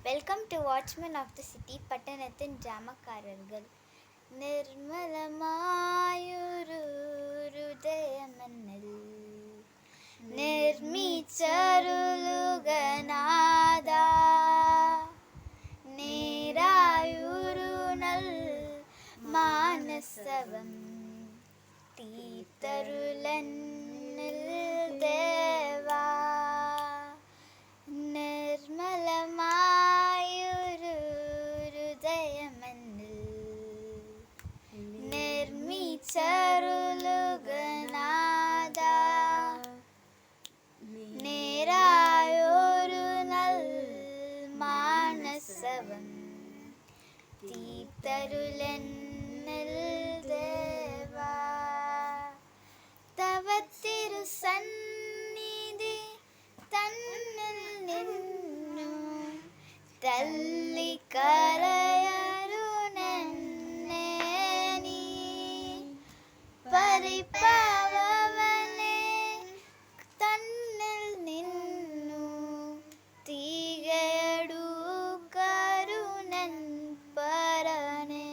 Welcome to watchman of the city. பட்டணத்தின் ஜாமக்காரர்கள். നിർമ്മലമായൊരു ഹൃദയമന്നൽ നിർമ്മിച്ചരുളുകനാഥ, നേരായൊരു നൽ മാനസവം തീർത്തരുളന്നിൽ ദേവാ. നിർമ്മലമായൊരു ഹൃദയമന്നിൽ നിർമ്മിച്ചരുളുകനാഥ, നേരായൊരു നൽ മാനസവം തീർത്തരുളന്നിൽ ദേവാ. തവ തിരുസന്നിധി തന്നിൽ നിന്നു തള്ളിക്കരയരുണെന്നെ നീ, പരിപാവനെ തന്നിൽ നിന്നു തീകയടു കരുണൻ പരനെ.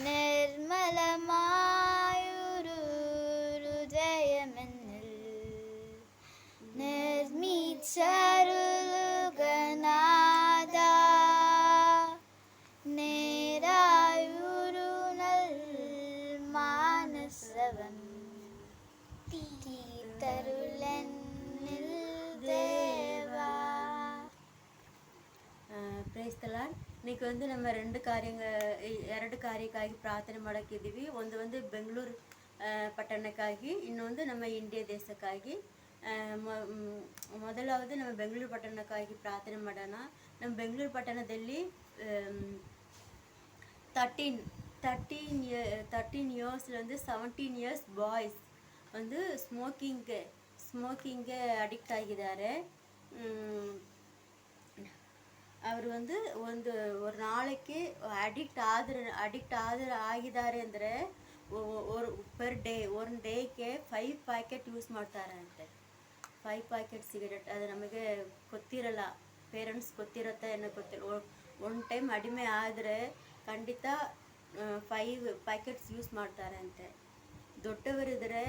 നിർമ്മലമായൊരു ഹൃദയമെന്നിൽ നിർമ്മിച്ചരുളുകനാഥ, നേരായൊരു നൽ മാനസവം തീർത്തരുളന്നിൽ ദേവാ. Praise the Lord. இன்னைக்கு நம்ம ಎರಡು ಕಾರ್ಯಕ್ಕಾಗಿ ಪ್ರಾರ್ಥನೆ ಮಾಡಕ್ಕಿದ್ದೀವಿ. ಒಂದು ಬೆಂಗಳೂರು ಪಟ್ಟಣಕ್ಕಾಗಿ, ಇನ್ನೊಂದು ನಮ್ಮ ಇಂಡಿಯಾ ದೇಶಕ್ಕಾಗಿ. ಮೊದಲಾவது ನಮ್ಮ ಬೆಂಗಳೂರು ಪಟ್ಟಣಕ್ಕಾಗಿ ಪ್ರಾರ್ಥನೆ ಮಾಡೋಣ. ನಮ್ಮ ಬೆಂಗಳೂರು ಪಟ್ಟಣದಲ್ಲಿ 13 ಇಯರ್ಸ್லேருந்து 17 ಇಯರ್ಸ್ ಬಾಯ್ಸ್ ಸ್ಮೋಕಿಂಗ್ಗೆ ಅಡಿಕ್ಟ್ ಆಗಿದ್ದಾರೆ. ಅವರು ஒரு நாளைக்கு ಅಡಿಕ್ಟ್ ಆಗಿದ್ದಾರೆ ಅಂದರೆ ಪರ್ ಡೇ ಒಂದು ಡೇಗೆ 5 ಪ್ಯಾಕೆಟ್ ಯೂಸ್ ಮಾಡ್ತಾರೆ ಅಂತೆ. 5 ಪ್ಯಾಕೆಟ್ ಸಿಗರೇಟ್. ಅದು ನಮಗೆ ಗೊತ್ತಿರಲ್ಲ, ಪೇರೆಂಟ್ಸ್ ಗೊತ್ತಿರುತ್ತೆ ಏನೋ ಗೊತ್ತಿಲ್ಲ. ಒಂದು ಟೈಮ್ ಅಡಿಮೆ ಆದರೆ ಖಂಡಿತ 5 ಪ್ಯಾಕೆಟ್ಸ್ ಯೂಸ್ ಮಾಡ್ತಾರೆ ಅಂತೆ. ದೊಡ್ಡವರಿದ್ರೆ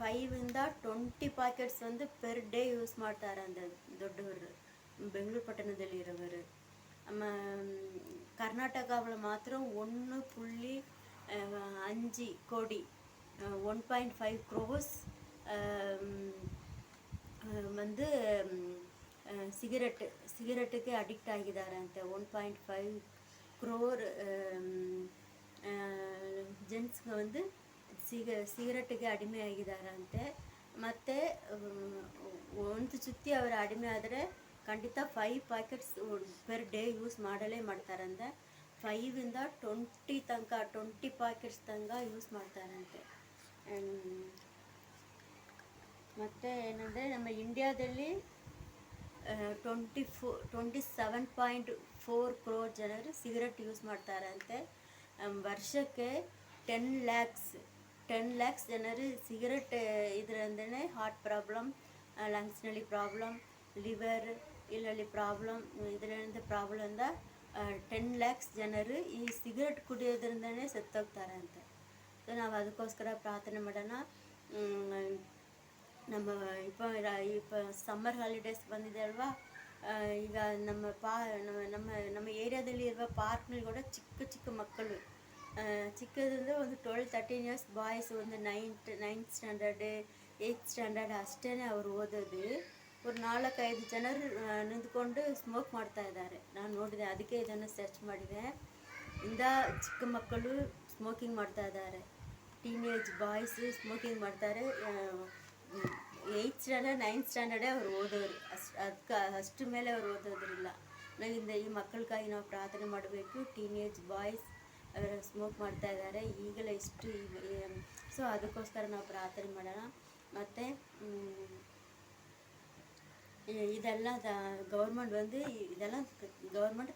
5ಇಂದ 20 ಪ್ಯಾಕೆಟ್ಸ್ ಪರ್ ಡೇ ಯೂಸ್ ಮಾಡ್ತಾರೆ ಅಂತೆ ದೊಡ್ಡವರು, ಬೆಂಗಳೂರು ಪಟ್ಟಣದಲ್ಲಿ ಇರೋವರು. ಕರ್ನಾಟಕவில் ಮಾತ್ರ 1.5 ಕೋಟಿ 1.5 crores ಸಿಗರೆಟ್ಗೆ ಅಡಿಕ್ಟ್ ಆಗಿದ್ದಾರೆ ಅಂತೆ. 1.5 crore ಜೆಂಟ್ಸ್ಗೆ ಸಿಗರೆಟ್ಗೆ ಅಡಿಮೆ ಆಗಿದ್ದಾರಂತೆ. ಮತ್ತು ಒಂದು ಸುತ್ತಿ ಅವರ ಅಡಿಮೆ ಆದರೆ ಖಂಡಿತ 5 ಪ್ಯಾಕೆಟ್ಸ್ ಪರ್ ಡೇ ಯೂಸ್ ಮಾಡ್ತಾರಂತೆ. 5ಇಂದ 20 ಪ್ಯಾಕೆಟ್ಸ್ ತನಕ ಯೂಸ್ ಮಾಡ್ತಾರಂತೆ. ಮತ್ತು ಏನಂದರೆ ನಮ್ಮ ಇಂಡಿಯಾದಲ್ಲಿ 27.4 crore ಜನರು ಸಿಗರೆಟ್ ಯೂಸ್ ಮಾಡ್ತಾರಂತೆ. ವರ್ಷಕ್ಕೆ 10 lakhs ಜನರು ಸಿಗರೆಟ್ ಇದರಿಂದನೇ ಹಾರ್ಟ್ ಪ್ರಾಬ್ಲಮ್, ಲಂಗ್ಸ್ನಲ್ಲಿ ಪ್ರಾಬ್ಲಮ್, ಲಿವರ್ ಇಲ್ಲಲ್ಲಿ ಪ್ರಾಬ್ಲಮ್, ಇದರಿಂದ ಪ್ರಾಬ್ಲಮಿಂದ 10 lakhs ಜನರು ಈ ಸಿಗರೆಟ್ ಕುಡಿಯೋದ್ರಿಂದನೇ ಸತ್ತೋಗ್ತಾರೆ ಅಂತೆ. ಸೊ ನಾವು ಅದಕ್ಕೋಸ್ಕರ ಪ್ರಾರ್ಥನೆ ಮಾಡೋಣ. ನಮ್ಮ இப்போ ಸಮ್ಮರ್ ಹಾಲಿಡೇಸ್ ಬಂದಿದೆ ಅಲ್ವಾ. ಈಗ ನಮ್ಮ ಏರಿಯಾದಲ್ಲಿ ಇರುವ ಪಾರ್ಕ್ನಲ್ಲಿ ಕೂಡ ಚಿಕ್ಕ ಮಕ್ಕಳು, ಚಿಕ್ಕದಂದರೆ 12-13 years boys, 9th standard 8th standard ಅಷ್ಟೇ ಅವರು ಓದೋದು. ஒரு 4-5 ಜನರು ನಿಂತ್ಕೊಂಡು ಸ್ಮೋಕ್ ಮಾಡ್ತಾ ಇದ್ದಾರೆ. ನಾನು ನೋಡಿದೆ, ಅದಕ್ಕೆ ಇದನ್ನು ಸರ್ಚ್ ಮಾಡಿದೆ. ಚಿಕ್ಕ ಮಕ್ಕಳು ಸ್ಮೋಕಿಂಗ್ ಮಾಡ್ತಾ ಇದ್ದಾರೆ. ಟೀನೇಜ್ ಬಾಯ್ಸ್ ಸ್ಮೋಕಿಂಗ್ ಮಾಡ್ತಾರೆ. 8th ಸ್ಟ್ಯಾಂಡರ್ಡ್ 9th ಸ್ಟ್ಯಾಂಡರ್ಡೇ ಅವರು ಓದೋರು. ಅಷ್ಟು ಮೇಲೆ ಅವರು ಓದೋದ್ರಿಲ್ಲ. ನಾವಿಂದ ಈ ಮಕ್ಕಳಿಗಾಗಿ ನಾವು ಪ್ರಾರ್ಥನೆ ಮಾಡಬೇಕು. ಟೀನೇಜ್ ಬಾಯ್ಸ್ ಅವರು ಸ್ಮೋಕ್ ಮಾಡ್ತಾ ಇದ್ದಾರೆ ಈಗಲೇ ಇಷ್ಟು. ಸೊ ಅದಕ್ಕೋಸ್ಕರ ನಾವು ಪ್ರಾರ್ಥನೆ ಮಾಡೋಣ. ಮತ್ತು ಇದೆಲ್ಲ ಗೌರ್ಮೆಂಟ್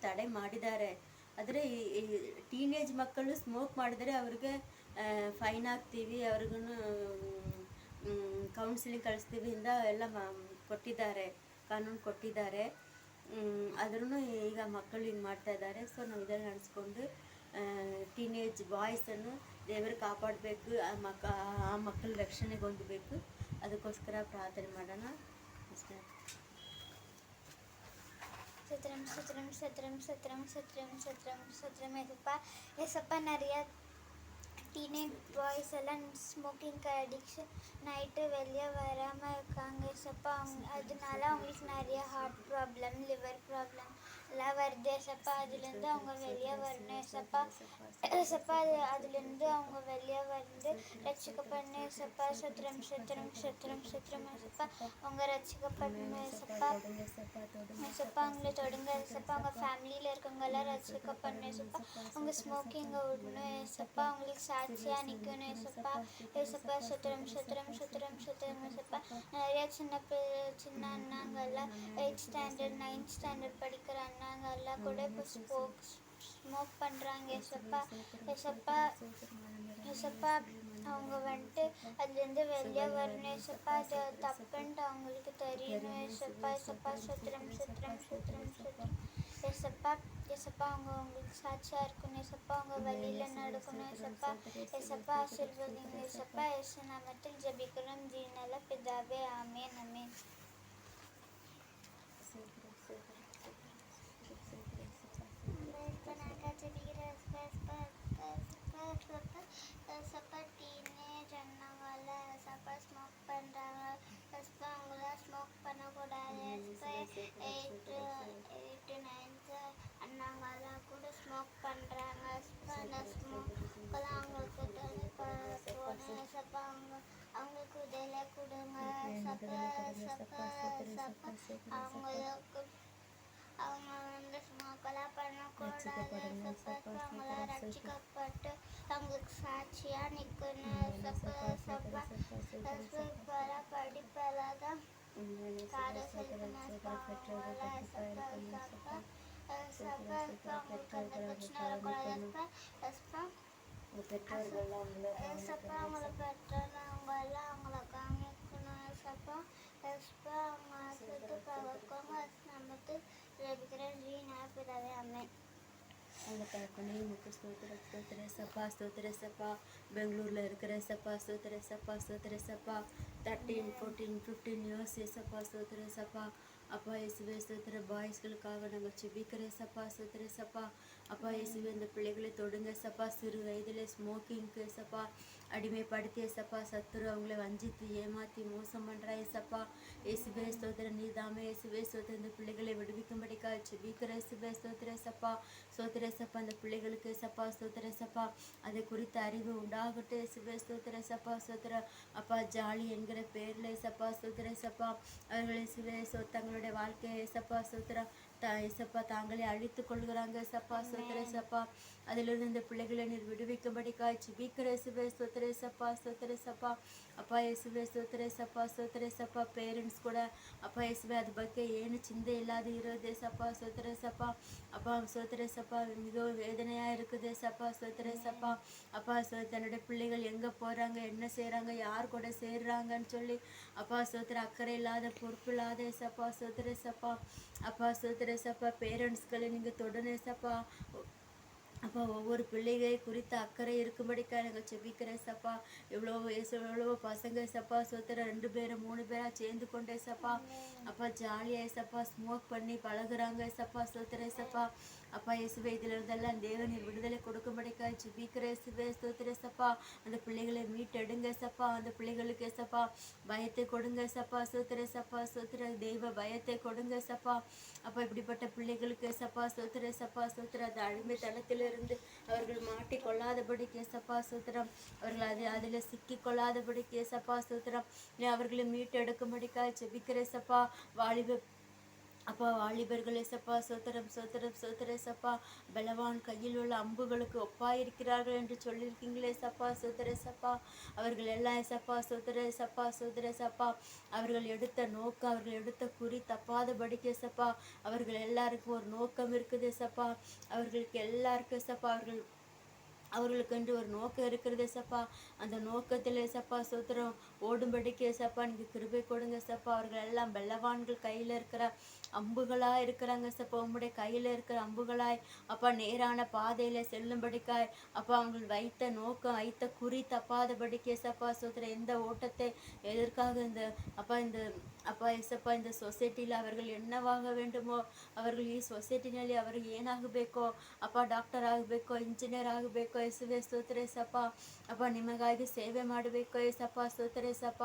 ತಡೆ ಮಾಡಿದ್ದಾರೆ. ಆದರೆ ಈ ಟೀನೇಜ್ ಮಕ್ಕಳು ಸ್ಮೋಕ್ ಮಾಡಿದರೆ ಅವ್ರಿಗೆ ಫೈನ್ ಹಾಕ್ತೀವಿ, ಅವ್ರಿಗೂ ಕೌನ್ಸಿಲಿಂಗ್ ಕಳಿಸ್ತೀವಿ ಇಂದ ಎಲ್ಲ ಕೊಟ್ಟಿದ್ದಾರೆ, ಕಾನೂನು ಕೊಟ್ಟಿದ್ದಾರೆ. ಅದನ್ನು ಈಗ ಮಕ್ಕಳು ಹಿಂಗೆ ಮಾಡ್ತಾ ಇದ್ದಾರೆ. ಸೊ ನಾವು ಇದನ್ನು ನಡೆಸ್ಕೊಂಡು ಟೀನೇಜ್ ಬಾಯ್ಸನ್ನು ದೇವರು ಕಾಪಾಡಬೇಕು, ಆ ಮಕ್ಕಳ ರಕ್ಷಣೆಗೆ ಹೊಂದಬೇಕು. ಅದಕ್ಕೋಸ್ಕರ ಪ್ರಾರ್ಥನೆ ಮಾಡೋಣ ಅಷ್ಟೇ. స్తోత్రం స్తోత్రం స్తోత్రం స్తోత్రం స్తోత్రం స్తోత్రం స్తోత్రం ஏசப்பா நிறைய டீனேஜ் பாய்ஸ் எல்லாம் ஸ்மோக்கிங்க்கு அடிக்ஷன் நைட்டு வெளியே வராமல் இருக்காங்க ஏசப்பா. அதனால அவங்களுக்கு நிறைய ஹார்ட் ப்ராப்ளம், லிவர் ப்ராப்ளம் எல்லாம் வருது ஏசப்பா. அதுலேருந்து அவங்க வெளியே வரணும் ஏசப்பா. ஏசப்பா அதுலேருந்து அவங்க வெளியே வந்து ரட்சிக்கப்படணும் ஏசப்பா. சுத்திரம் சுத்திரம் சுத்திரம் சுத்திரம் ஏசப்பா. அவங்க ரட்சிக்கப்படணும் ஏசப்பா. ஏசப்பா அவங்கள தொடுங்க ஏசப்பா. அவங்க ஃபேமிலியில் இருக்கவங்க எல்லாம் ரட்சிக்கப்படணும் ஏசப்பா. அவங்க ஸ்மோக்கிங்கை விடணும் ஏசப்பா. அவங்களுக்கு சாட்சியாக நிற்கணும் ஏசப்பா. ஏசப்பா சுத்திரம் சுத்திரம் சுத்திரம் சுத்திரம் ஏசப்பா. நிறைய சின்ன அண்ணாங்கெல்லாம் 8th ஸ்டாண்டர்ட் 9th ஸ்டாண்டர்ட் படிக்கிற அண்ணாங்கெல்லாம் கூட இப்போ ஸ்மோக் பண்ணுறாங்க ஏசப்பா. ஏசப்பா ஏசப்பா அவங்க வந்துட்டு அதுலேருந்து வெளியே வரணும் ஏசப்பா. அது தப்புன்ட்டு அவங்களுக்கு தெரியணும் ஏசப்பா. ஏசப்பா சுத்திரம் சுத்திரம் சுத்திரம் சுத்திரம் ஏசப்பா. ஏசப்பா அவங்க உங்களுக்கு சாட்சியாக இருக்கணும் ஏசப்பா. அவங்க வழியில் நடக்கணும் ஏசப்பா. ஏசப்பா ஆசீர்வதிங்க ஏசப்பா. இயேசு நாமத்தில் ஜெபிக்கிறோம் ஜீவனுள்ள பிதாவே, ஆமென் ஆமென். ஏசப்பா டீனேஜ் அண்ணாங்கள ஏசப்பா ஸ்மோக் பண்ணுறாங்க ஏசப்பா. அவங்களாம் ஸ்மோக் பண்ணக்கூடாது ஏசப்பா. 8th 9th அண்ணாங்கெல்லாம் கூட ஸ்மோக் பண்ணுறாங்க ஏசப்பா. அந்த ஸ்மோக்கெல்லாம் அவங்களுக்கு போகணும் ஏசப்பா. அவங்களுக்கு உதவியை கொடுங்க ஏசப்பா. ஏசப்பா ஏசப்பா அவங்களுக்கு அவங்க வந்து ஸ்மோக்கெல்லாம் பண்ணக்கூடாது ஏசப்பா. அவங்களாம் ரட்சிக்கப்பட்டு அவங்களுக்கு சாட்சியாக நிற்கணும் ஏசப்பா. ஏசப்பா இப்போலாம் படிப்பெல்லாம் தான் காரை செலுத்தணும் ஏசப்பா. அவங்களாம் ஏசப்பா ஏசப்பா ஏசப்பா ஏசப்பா அவங்களுக்கு அந்த பிரச்சனை வரக்கூடாது ஏசப்பா. ஏசப்பா ஏசப்பா அவங்கள பெற்றோர் அவங்கெல்லாம் அவங்கள காமிக்கணும் ஏசப்பா. ஏசப்பா அவங்க ஆசிரியத்து பகவங்க நமக்கு ஜெபிக்கிறேன் ஜீவனுள்ள பிதாவே, ஆமென். அவங்க தகப்பனே உமக்கு ஸ்தோத்திரம் ஸ்தோத்திரம் ஏசப்பா. ஸ்தோத்திரம் ஏசப்பா. பெங்களூரில் இருக்கிற ஏசப்பா. ஸ்தோத்திரம் ஏசப்பா. ஸ்தோத்திரம் ஏசப்பா. 13 14 15 இயர்ஸ் ஏசப்பா. ஸ்தோத்திரம் ஏசப்பா. அப்பா இயேசுவே ஸ்தோத்திர பாய்ஸ்களுக்காக நாங்கள் ஜெபிக்கிறேன் ஏசப்பா. ஸ்தோத்திரம் ஏசப்பா. அப்பா இயேசுவே இந்த பிள்ளைகளை தொடுங்க ஏசப்பா. சிறு வயதில் ஸ்மோக்கிங்க்கு ஏசப்பா அடிமைப்படுத்தி ஏசப்பா. சத்துரு அவங்கள வஞ்சித்து ஏமாற்றி மோசம் பண்ணுறா ஏசப்பா. இயேசுவே ஸ்தோத்திர நீதாமே இயேசுவே ஸ்தோத்திர இந்த பிள்ளைகளை விடுவிக்கும்படிக்கா ஜெபிக்கிற இயேசுவே ஸ்தோத்திர ஏசப்பா. ஸ்தோத்திர ஏசப்பா. அந்த பிள்ளைகளுக்கு ஏசப்பா. ஸ்தோத்திர ஏசப்பா. அதை குறித்த அறிவு உண்டாகட்டும் இயேசுவே ஸ்தோத்திர ஏசப்பா. ஸ்தோத்திர அப்பா ஜாலி என்கிற பேரில் ஏசப்பா. ஸ்தோத்திர ஏசப்பா. அவர்கள் இயேசுவே தங்களுடைய வாழ்க்கையை ஏசப்பா. ஸ்தோத்திர ஏசப்பா தாங்களே அழித்து கொள்கிறாங்க ஏசப்பா. ஸ்தோத்திர ஏசப்பா. அதிலிருந்து இந்த பிள்ளைகளை நீர் விடுவிக்கும்படிக்கா ஜெபிக்கிற இயேசுவே ஸ்தோத்திர ஏசப்பா. ஸ்தோத்திர ஏசப்பா. அப்பா இயேசுவே ஸ்தோத்திர ஏசப்பா. ஸ்தோத்திர ஏசப்பா. பேரண்ட்ஸ் கூட அப்பா இயேசுவே அது ಬಗ್ಗೆ ಏನು ಚಿಂತೆ ಇಲ್ಲದೆ ಇರೋದು ಏಸಪ್ಪ. ಸ್ತೋತ್ರ ಏಸಪ್ಪ. அப்பா ஸ்தோத்திர ஏசப்பா. மிகவும் வேதனையாக இருக்குது ஏசப்பா. ஸ்தோத்திர ஏசப்பா. அப்பா தன்னுடைய பிள்ளைகள் எங்கே போகிறாங்க, என்ன செய்கிறாங்க, யார் கூட சேர்றாங்கன்னு சொல்லி அப்பா ஸ்தோத்திர அக்கறை இல்லாத பொறுப்பு இல்லாத ஏசப்பா. ஸ்தோத்திர ஏசப்பா. அப்பா ஸ்தோத்திர ஏசப்பா. பேரண்ட்ஸ்களை நீங்கள் தொடணும் ஏசப்பா. அப்பா ஒவ்வொரு பிள்ளைகளை குறித்த அக்கறை இருக்கும்படிக்கா நாங்கள் ஜெபிக்கிறேன் ஏசப்பா. எவ்வளவோ பசங்க ஏசப்பா. ஸ்தோத்திர 2 பேர் 3 பேரா சேர்ந்து கொண்டு ஏசப்பா. அப்பா ஜாலியாக ஏசப்பா ஸ்மோக் பண்ணி பழகுறாங்க ஏசப்பா. ஸ்தோத்திர ஏசப்பா. அப்பா இயேசுவே இதில் இருந்தெல்லாம் தேவனின் விடுதலை கொடுக்கும்படிக்கா ஜெபிக்கிற இயேசுவே. ஸ்தோத்திர ஏசப்பா. அந்த பிள்ளைகளை மீட்டெடுங்க ஏசப்பா. அந்த பிள்ளைகளுக்கு ஏசப்பா பயத்தை கொடுங்க ஏசப்பா. ஸ்தோத்திர ஏசப்பா. ஸ்தோத்திர தெய்வ பயத்தை கொடுங்க ஏசப்பா. அப்பா இப்படிப்பட்ட பிள்ளைகளுக்கு ஏசப்பா. ஸ்தோத்திர ஏசப்பா. ஸ்தோத்திர அந்த அடிமைத்தனத்திலிருந்து அவர்கள் மாட்டிக்கொள்ளாதபடிக்கு ஏசப்பா. ஸ்தோத்திரம் அவர்கள் அதில் சிக்கிக்கொள்ளாதபடிக்கு ஏசப்பா. ஸ்தோத்திரம் அவர்களை மீட்டெடுக்கும்படிக்கா ஜெபிக்கிற ஏசப்பா. அப்பா வாலிபர்கள் ஏசப்பா. சோத்திரம் சோத்திரம் சோத்திர ஏசப்பா. பலவான் கையில் உள்ள அம்புகளுக்கு ஒப்பாயிருக்கிறார்கள் என்று சொல்லியிருக்கீங்களே ஏசப்பா. சோத்திர ஏசப்பா. அவர்கள் எல்லாம் ஏசப்பா. சோத்திர ஏசப்பா. சோத்திர ஏசப்பா. அவர்கள் எடுத்த நோக்கம், அவர்கள் எடுத்த குறி தப்பாதபடிக்கு ஏசப்பா. அவர்கள் எல்லாருக்கும் ஒரு நோக்கம் இருக்குது ஏசப்பா. அவர்களுக்கு எல்லாருக்கும் ஏசப்பா அவர்களுக்கென்று ஒரு நோக்கம் இருக்கிறது ஏசப்பா. அந்த நோக்கத்தில் ஏசப்பா சோத்திரம் ஓடும்படிக்கு ஏசப்பா நீங்கள் கிருபை கொடுங்க ஏசப்பா. அவர்கள் எல்லாம் பலவான்கள் கையில் இருக்கிற அம்புகளாக இருக்கிறாங்க சப்பா, உம்முடைய கையில் இருக்கிற அம்புகளாய் அப்பா நேரான பாதையில் செல்லும்படிக்காய் அப்பா அவங்க வைத்த நோக்கம் வைத்த குறி தப்பாதபடிக்கே சப்பா சோத்திரம். எந்த ஓட்டத்தை எதற்காக இந்த அப்பா எசப்பா இந்த சொசைட்டியில் அவர்கள் என்னவாக வேண்டுமோ அவர்கள் ಈ ಸೊಸೈಟಿನಲ್ಲಿ ಅವರಿಗೆ ಏನಾಗಬೇಕೋ ಅಪ್ಪ ಡಾಕ್ಟರ್ ಆಗಬೇಕೋ ಇಂಜಿನಿಯರ್ ಆಗಬೇಕೋ ಯೇಸುವೆ ಸ್ತೋತ್ರ ಏಸಪ್ಪ. ಅಪ್ಪ ನಿಮಗಾಗಿ ಸೇವೆ ಮಾಡಬೇಕೋ ಏಸಪ್ಪ ಸ್ತೋತ್ರ ಏಸಪ್ಪ.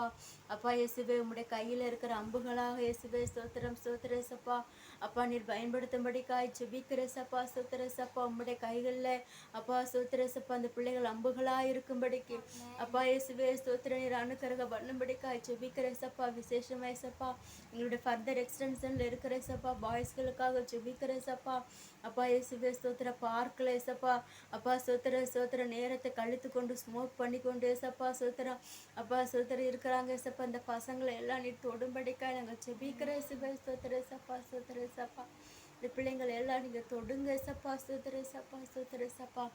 ಅಪ್ಪ இயேசுவே உம்முடைய கையில் இருக்கிற அம்புகளாக இயேசுவே ஸ்தோத்திரம் ஸ்தோத்திர ஏசப்பா. அப்பா நீர் பயன்படுத்தும்படிக்காய் ஜெபிக்கிற ஏசப்பா ஸ்தோத்திர ஏசப்பா. உம்முடைய கைகளில் அப்பா ஸ்தோத்திர ஏசப்பா அந்த பிள்ளைகள் அம்புகளாக இருக்கும்படிக்கு அப்பா இயேசுவே ஸ்தோத்திர நீர் அனுக்கிரக பண்ணும்படிக்காய் ஜெபிக்கிற ஏசப்பா. விசேஷமா ஏசப்பா எங்களுடைய ஃபர்தர் எக்ஸ்டென்ஷனில் இருக்கிற ஏசப்பா பாய்ஸ்களுக்காக ஜெபிக்கிற ஏசப்பா. அப்பா இயேசுவே ஸ்தோத்திர பார்க்கல ஏசப்பா. அப்பா ஸ்தோத்திர ஸ்தோத்திர நேரத்தை கழித்து கொண்டு ஸ்மோக் பண்ணி கொண்டு ஏசப்பா ஸ்தோத்திரம் அப்பா ஸ்தோத்திர இருக்கிறாங்க ஏசப்பா. இந்த பசங்களை எல்லாம் நீ தொடும்படிக்காய் நாங்கள் ஜெபிக்கிற ஏசுவே ஸ்தோத்திர ஏசப்பா ஸ்தோத்திர ஏசப்பா. இந்த பிள்ளைங்களை எல்லாம் நீங்கள் தொடுங்க ஏசப்பா ஸ்தோத்திர ஏசப்பா ஸ்தோத்திர ஏசப்பா.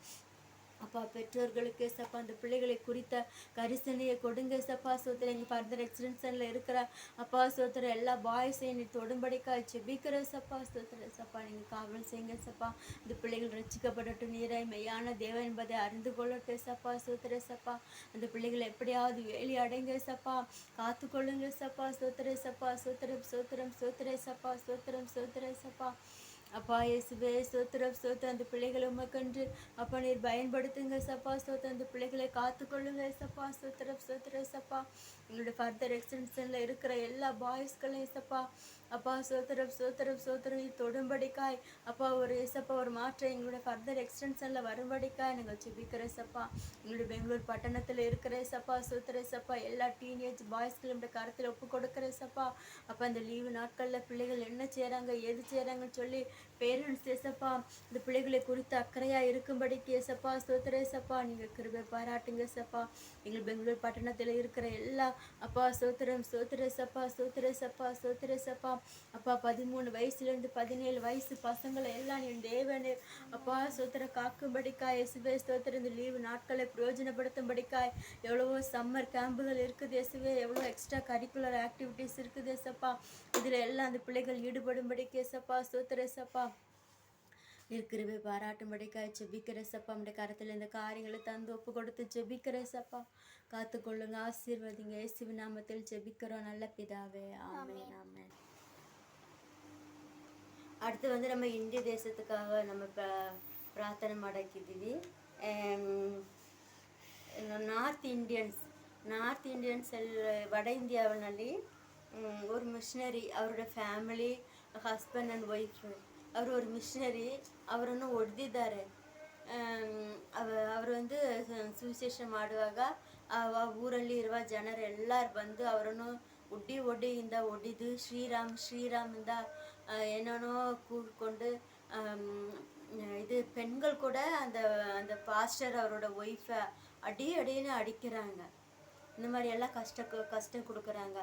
அப்பா பெற்றோர்களுக்கு ஏசப்பா அந்த பிள்ளைகளை குறித்த கரிசனையை கொடுங்க ஏசப்பா சோத்திர. எங்கள் ஃபர்தர் எக்ஸ்டென்ஷனில் இருக்கிற அப்பா சோத்திர எல்லா பாய்ஸையும் நீ தொடும்படிக்கா ஜெபிக்கிற ஏசப்பா சோத்திர ஏசப்பா. நீங்கள் காவல் செய்யுங்க ஏசப்பா. இந்த பிள்ளைகள் ரட்சிக்கப்படட்டும், நீராய் மெய்யான தேவன் என்பதை அறிந்து கொள்ளட்டும் ஏசப்பா சோத்திர ஏசப்பா. அந்த பிள்ளைகளை எப்படியாவது வேலி அடைங்க ஏசப்பா, காத்துக்கொள்ளுங்க ஏசப்பா சோத்திர ஏசப்பா. சோத்திரம் சோத்திரம் சோத்திர ஏசப்பா சோத்திரம் சோத்திர ஏசப்பா. அப்பா இயேசுவே ஸ்தோத்திரம் ஸ்தோத்திரம். அந்த பிள்ளைகளை உமக்கென்று அப்பா நீர் பயன்படுத்துங்க சப்பா ஸ்தோத்திரம். அந்த பிள்ளைகளை காத்துக்கொள்ளுங்க சப்பா ஸ்தோத்திரம் ஸ்தோத்திரம் சப்பா. எங்களுடைய ஃபர்தர் எக்ஸ்டென்ஷனில் இருக்கிற எல்லா பாய்ஸ்களையும் சப்பா அப்பா ஸ்தோத்திரம் ஸ்தோத்திரம் ஸ்தோத்திரம் நீ தொடும்படிக்காய் அப்பா ஒரு ஏசப்பா ஒரு மாற்றம் எங்களுடைய ஃபர்தர் எக்ஸ்டென்ஷனில் வரும்படிக்காய் நாங்கள் ஜெபிக்கிற சப்பா. எங்களுடைய பெங்களூர் பட்டணத்தில் இருக்கிற சப்பா ஸ்தோத்திர சப்பா. எல்லா டீனேஜ் பாய்ஸ்களும் இந்த கருத்தில் ஒப்பு கொடுக்குற சப்பா. அப்போ அந்த லீவு நாட்களில் பிள்ளைகள் என்ன செய்கிறாங்க ஏது செய்கிறாங்கன்னு சொல்லி பேரண்ட்ஸ் ஏசப்பா இந்த பிள்ளைகளை குறித்து அக்கறையாக இருக்கும்படிக்கு ஏசப்பா ஸ்தோத்திர ஏசப்பா. நீங்கள் கிருபை பாராட்டுங்க ஏசப்பா. எங்கள் பெங்களூர் பட்டணத்தில் இருக்கிற எல்லா அப்பா ஸ்தோத்திரம் ஸ்தோத்திர ஏசப்பா ஸ்தோத்திர ஏசப்பா ஸ்தோத்திர ஏசப்பா. அப்பா 13 வயசுலேருந்து 17 வயசு பசங்களை எல்லாம் என் தேவனே அப்பா ஸ்தோத்திர காக்கும்படிக்காய் இயேசுவே ஸ்தோத்திர. இந்த லீவு நாட்களை பிரயோஜனப்படுத்தும்படிக்காய் எவ்வளவோ சம்மர் கேம்புகள் இருக்குது இயேசுவே, எவ்வளோ எக்ஸ்ட்ரா கரிக்குலர் ஆக்டிவிட்டீஸ் இருக்குது இயேசப்பா. இதில் எல்லாம் அந்த பிள்ளைகள் ஈடுபடும்படிக்கு இயேசப்பா ஸ்தோத்திர இயேசப்பா. கிருபை பாராட்டும்படிக்காய் ஜெபிக்கிற சப்பா. நம்முடைய கரத்தில் இந்த காரியங்களை தந்து ஒப்பு கொடுத்து ஜெபிக்கிற சப்பா. காத்துக்கொள்ளுங்க, ஆசீர்வதிங்க. இயேசுவின் நாமத்தில் ஜெபிக்கிறோம் நல்ல பிதாவே, ஆமென் ஆமென். அடுத்து நம்ம இந்திய தேசத்துக்காக நம்ம ಪ್ರಾರ್ಥನೆ ಮಾಡಕ್ಕಿದ್ದೀವಿ. ನಾರ್ತ್ ಇಂಡಿಯನ್ಸ್ ವಡ ಇಂಡಿಯಾವಿನಲ್ಲಿ ஒரு மிஷினரி அவரோட ஃபேமிಲಿ ಹಸ್ಬೆಂಡ್ ಆ್ಯಂಡ್ ವೈಫ್ ಅವರು ஒரு மிஷினரி ಅವರನ್ನು ಹೊಡೆದಿದ್ದಾರೆ. ಅವರು ಸುವಿಶೇಷ ಮಾಡುವಾಗ ಆ ಊರಲ್ಲಿ ಇರುವ ಜನರೆಲ್ಲರೂ ಬಂದು ಅವರನ್ನು ಒಡ್ಡಿಯಿಂದ ಹೊಡೆದು ಶ್ರೀರಾಮಿಂದ ಏನೇನೋ ಕೂಗಿಕೊಂಡು இது பெண்கள் கூட அந்த பாஸ்டர் அவரோட ஒய்ஃபை அடின்னு அடிக்கிறாங்க. இந்த மாதிரி எல்லாம் கஷ்டம் கொடுக்குறாங்க.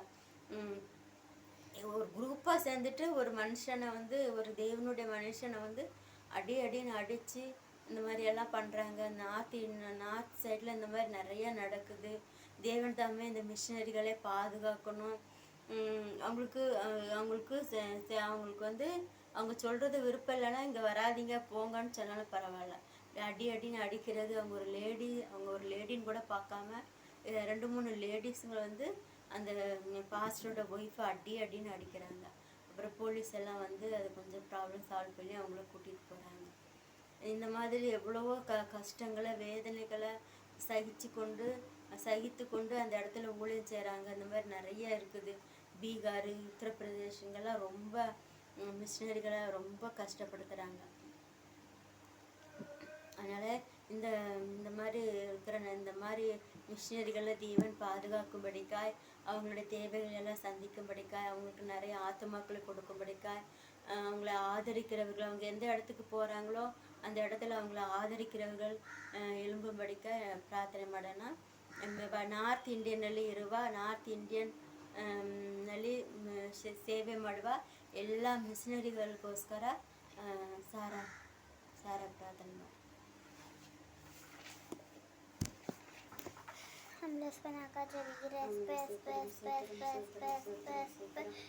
ஒரு குரூப்பாக சேர்ந்துட்டு ஒரு மனுஷனை ஒரு தேவனுடைய மனுஷனை அடின்னு அடித்து இந்த மாதிரி எல்லாம் பண்ணுறாங்க. நார்த் சைடில் இந்த மாதிரி நிறையா நடக்குது. தேவன் தாமே இந்த மிஷினரிகளை பாதுகாக்கணும். அவங்களுக்கு அவங்க சொல்கிறது விருப்பம் இல்லைன்னா இங்கே வராதிங்க போங்கன்னு சொன்னாலும் பரவாயில்ல. அடின்னு அடிக்கிறது. அவங்க ஒரு லேடின்னு கூட பார்க்காம 2-3 லேடிஸுங்களை அந்த பாஸ்டரோட ஒய்ஃபை அடின்னு அடிக்கிறாங்க. அப்புறம் போலீஸ் எல்லாம் அது கொஞ்சம் ப்ராப்ளம் சால்வ் பண்ணி அவங்கள கூட்டிகிட்டு போகிறாங்க. இந்த மாதிரி எவ்வளவோ கஷ்டங்களை வேதனைகளை சகித்து கொண்டு அந்த இடத்துல ஊழியம் செய்கிறாங்க. இந்த மாதிரி நிறைய இருக்குது. பீகார், உத்தரப்பிரதேசங்கள்லாம் ரொம்ப மிஷினரிகளை ரொம்ப கஷ்டப்படுத்துகிறாங்க. அதனால் இந்த மாதிரி இருக்கிற இந்த மாதிரி மிஷினரிகளை தேவன் பாதுகாக்கும்படிக்காய் அவங்களுடைய தேவைகள் எல்லாம் சந்திக்கும்படிக்காய் அவங்களுக்கு நிறைய ஆத்துமாக்களை கொடுக்கும்படிக்காய் அவங்கள ஆதரிக்கிறவர்கள் அவங்க எந்த இடத்துக்கு போகிறாங்களோ அந்த இடத்துல அவங்கள ಆಧರಿக்கிறவர்கள் எழும்பும்படிக்காய் ಪ್ರಾರ್ಥನೆ ಮಾಡೋಣ. ನಾರ್ತ್ ಇಂಡಿಯನ್ನಲ್ಲಿ ಇರುವ ನಾರ್ತ್ ಇಂಡಿಯನ್ ನಲ್ಲಿ ಸೇವೆ ಮಾಡುವ ಎಲ್ಲ ಮಿಷನರಿಗಳಿಗೋಸ್ಕರ ಸಾರ ಪ್ರಾರ್ಥನೆ ಮಾಡಿ. Hamlas Panaka Javigiras,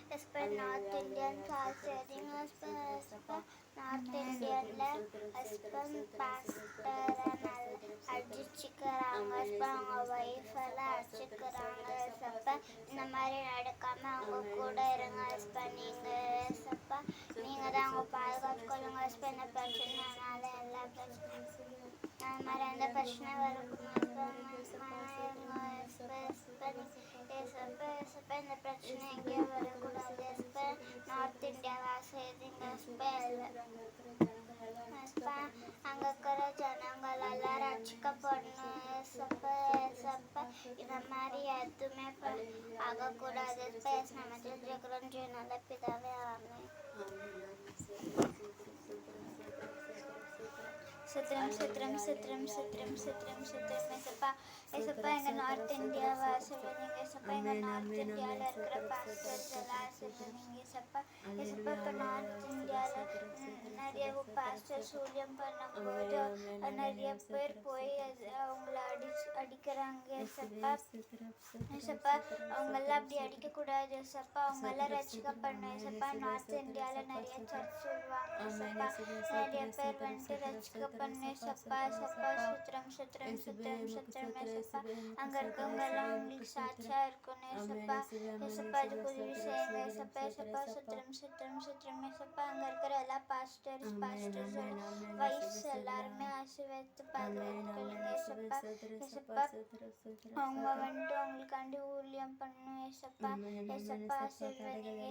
as per North Indian South setting, as per North Indian as per pastor and Arjit Chikaranga, as per our wife, Arjit Chikaranga, as per இந்த மாதிரி நடக்காம அவங்க கூட இருங்க as per நீங்க as per நீங்க தான் அவங்க பாதுகாத்துக்கொள்ளுங்க as per இந்த பிரச்சனைனால எல்லா பிரச்சனையும் அது மாதிரி எந்த பிரச்சனை இந்த பிரச்சனை எங்கேயும் வரக்கூடாது நார்த் இந்தியாவா செய்திங்க அங்கே இருக்கிற ஜனங்கள் எல்லாம் ரட்சிக்கப்படணும் இந்த மாதிரி எதுவுமே ஆகக்கூடாது நம்ம தெரிஞ்சுக்கிறோம் நல்ல பிதாவே ஆமே சத்ரம் ஏசப்பா எங்கள் நார்த் இந்தியாவை ஆசீர்வதிங்க ஏசப்பா எங்கள் நார்த் இந்தியாவில் இருக்கிற பாஸ்டர்ஸ் எல்லாம் ஆசீர்வதிங்க ஏசப்பா இப்போ நார்த் இந்தியாவில் நிறைய பாஸ்டர்ஸ் ஊழியம் பண்ணும்போது நிறைய பேர் போய் அவங்கள அடிக்கிறாங்க ஏசப்பா அவங்கெல்லாம் அப்படி அடிக்கக்கூடாது ஏசப்பா அவங்கெல்லாம் ரசிக்கப்படணும் ஏசப்பா நார்த் இந்தியாவில் நிறைய சர்ச் சொல்லுவாங்க ஏசப்பா நிறைய பேர் வந்துட்டு ரசிக்கப்படணும் ஏசப்பா சுத்திரம் ஏசப்பா அங்கே இருக்கவங்க எல்லாம் உங்களுக்கு சாட்சியா இருக்கணும் ஏசப்பா அதுக்கு உதவி செய்யுங்க ஏசப்பா சுத்திரம் ஏசப்பா அங்கே இருக்கிற எல்லா பாஸ்டர்ஸ் வைஃப்ஸ் எல்லாருமே ஆசீர்வதித்து பாதுகாத்துக்கொள்ளுங்க ஏசப்பா அவங்க வந்துட்டு அவங்களுக்காண்டி ஊழியம் பண்ணணும் ஏசப்பா ஆசீர்வதிங்க